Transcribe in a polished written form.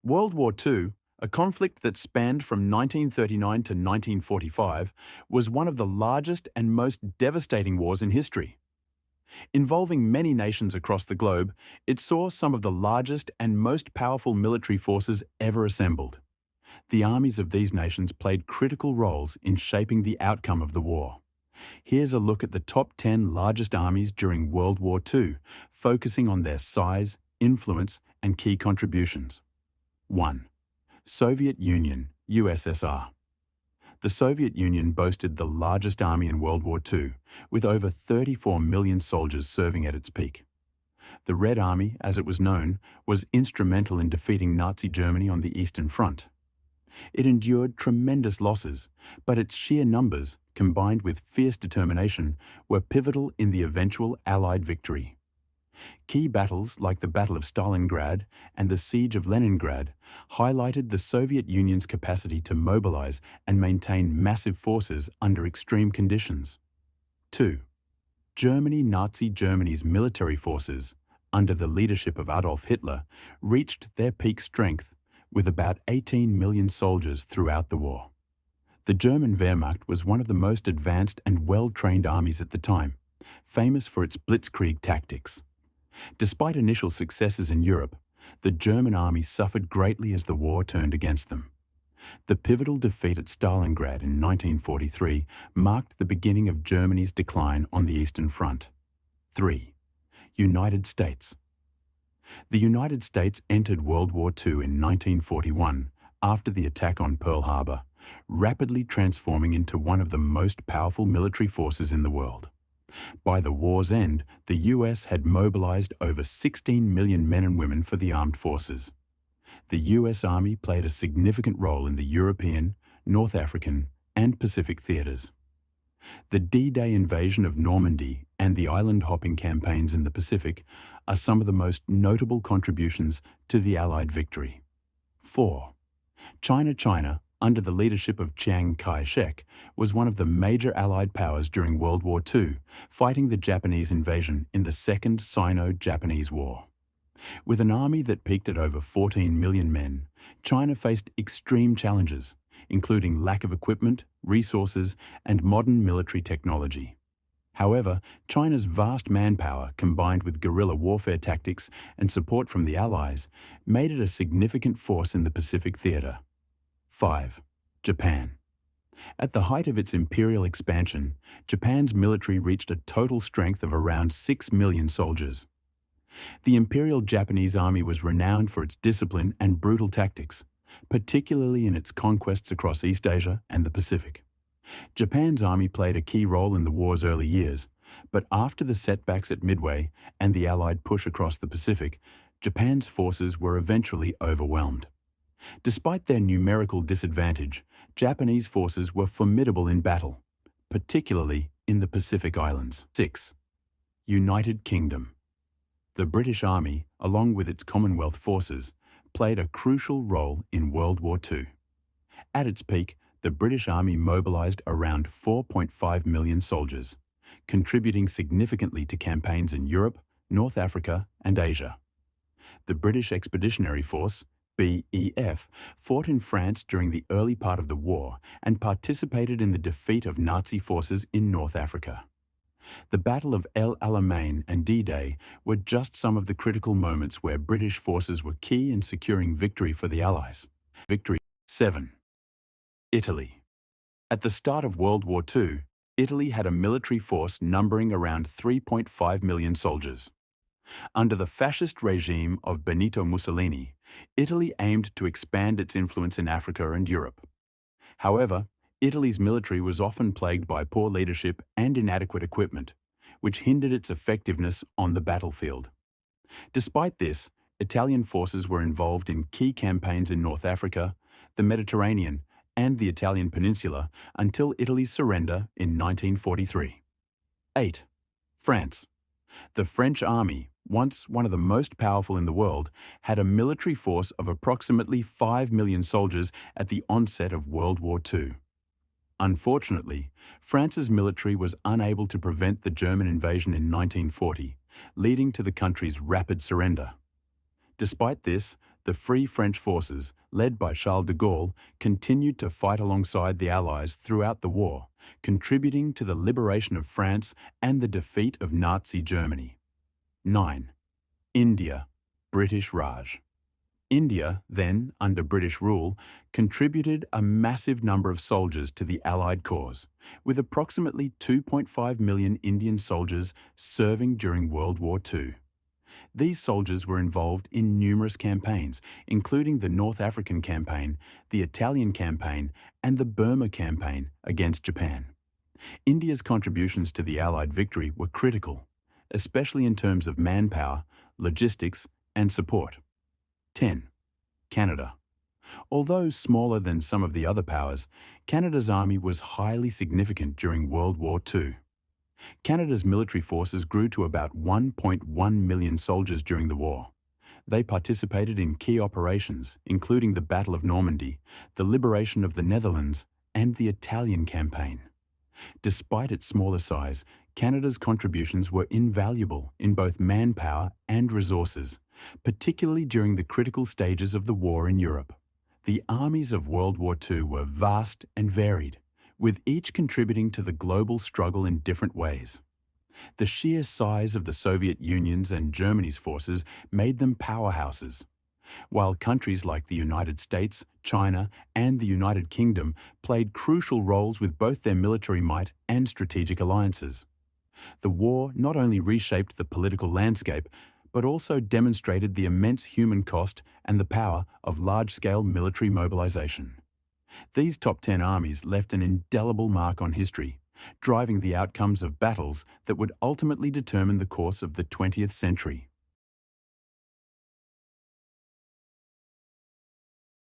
World War II, a conflict that spanned from 1939 to 1945, was one of the largest and most devastating wars in history. Involving many nations across the globe, it saw some of the largest and most powerful military forces ever assembled. The armies of these nations played critical roles in shaping the outcome of the war. Here's a look at the top 10 largest armies during World War II, focusing on their size, influence, and key contributions. 1. Soviet Union, USSR. The Soviet Union boasted the largest army in World War II, with over 34 million soldiers serving at its peak. The Red Army, as it was known, was instrumental in defeating Nazi Germany on the Eastern Front. It endured tremendous losses, but its sheer numbers, combined with fierce determination, were pivotal in the eventual Allied victory. Key battles like the Battle of Stalingrad and the Siege of Leningrad highlighted the Soviet Union's capacity to mobilize and maintain massive forces under extreme conditions. 2. Nazi Germany's military forces, under the leadership of Adolf Hitler, reached their peak strength with about 18 million soldiers throughout the war. The German Wehrmacht was one of the most advanced and well-trained armies at the time, famous for its blitzkrieg tactics. Despite initial successes in Europe, the German army suffered greatly as the war turned against them. The pivotal defeat at Stalingrad in 1943 marked the beginning of Germany's decline on the Eastern Front. 3. United States. The United States entered World War II in 1941 after the attack on Pearl Harbor, rapidly transforming into one of the most powerful military forces in the world. By the war's end, the US had mobilized over 16 million men and women for the armed forces. The US Army played a significant role in the European, North African, and Pacific theaters. The D-Day invasion of Normandy and the island-hopping campaigns in the Pacific are some of the most notable contributions to the Allied victory. 4. China, under the leadership of Chiang Kai-shek, was one of the major Allied powers during World War II, fighting the Japanese invasion in the Second Sino-Japanese War. With an army that peaked at over 14 million men, China faced extreme challenges, including lack of equipment, resources, and modern military technology. However, China's vast manpower, combined with guerrilla warfare tactics and support from the Allies, made it a significant force in the Pacific theater. 5. Japan. At the height of its imperial expansion, Japan's military reached a total strength of around 6 million soldiers. The Imperial Japanese Army was renowned for its discipline and brutal tactics, particularly in its conquests across East Asia and the Pacific. Japan's army played a key role in the war's early years, but after the setbacks at Midway and the Allied push across the Pacific, Japan's forces were eventually overwhelmed. Despite their numerical disadvantage, Japanese forces were formidable in battle, particularly in the Pacific Islands. 6. United Kingdom. The British Army, along with its Commonwealth forces, played a crucial role in World War II. At its peak, the British Army mobilized around 4.5 million soldiers, contributing significantly to campaigns in Europe, North Africa, and Asia. The British Expeditionary Force, BEF, fought in France during the early part of the war and participated in the defeat of Nazi forces in North Africa. The Battle of El Alamein and D-Day were just some of the critical moments where British forces were key in securing victory for the Allies. Victory. 7. Italy. At the start of World War II, Italy had a military force numbering around 3.5 million soldiers. Under the fascist regime of Benito Mussolini, Italy aimed to expand its influence in Africa and Europe. However, Italy's military was often plagued by poor leadership and inadequate equipment, which hindered its effectiveness on the battlefield. Despite this, Italian forces were involved in key campaigns in North Africa, the Mediterranean, and the Italian peninsula until Italy's surrender in 1943. 8. France. The French army, once one of the most powerful in the world, had a military force of approximately 5 million soldiers at the onset of World War II. Unfortunately, France's military was unable to prevent the German invasion in 1940, leading to the country's rapid surrender. Despite this, The Free French forces, led by Charles de Gaulle, continued to fight alongside the Allies throughout the war, contributing to the liberation of France and the defeat of Nazi Germany. 9. India, British Raj. India, then under British rule, contributed a massive number of soldiers to the Allied cause, with approximately 2.5 million Indian soldiers serving during World War II. These soldiers were involved in numerous campaigns, including the North African Campaign, the Italian Campaign, and the Burma Campaign against Japan. India's contributions to the Allied victory were critical, especially in terms of manpower, logistics, and support. 10. Canada. Although smaller than some of the other powers, Canada's army was highly significant during World War II. Canada's military forces grew to about 1.1 million soldiers during the war. They participated in key operations, including the Battle of Normandy, the liberation of the Netherlands, and the Italian Campaign. Despite its smaller size, Canada's contributions were invaluable in both manpower and resources, particularly during the critical stages of the war in Europe. The armies of World War II were vast and varied, with each contributing to the global struggle in different ways. The sheer size of the Soviet Union's and Germany's forces made them powerhouses, while countries like the United States, China, and the United Kingdom played crucial roles with both their military might and strategic alliances. The war not only reshaped the political landscape, but also demonstrated the immense human cost and the power of large-scale military mobilization. These top 10 armies left an indelible mark on history, driving the outcomes of battles that would ultimately determine the course of the 20th century.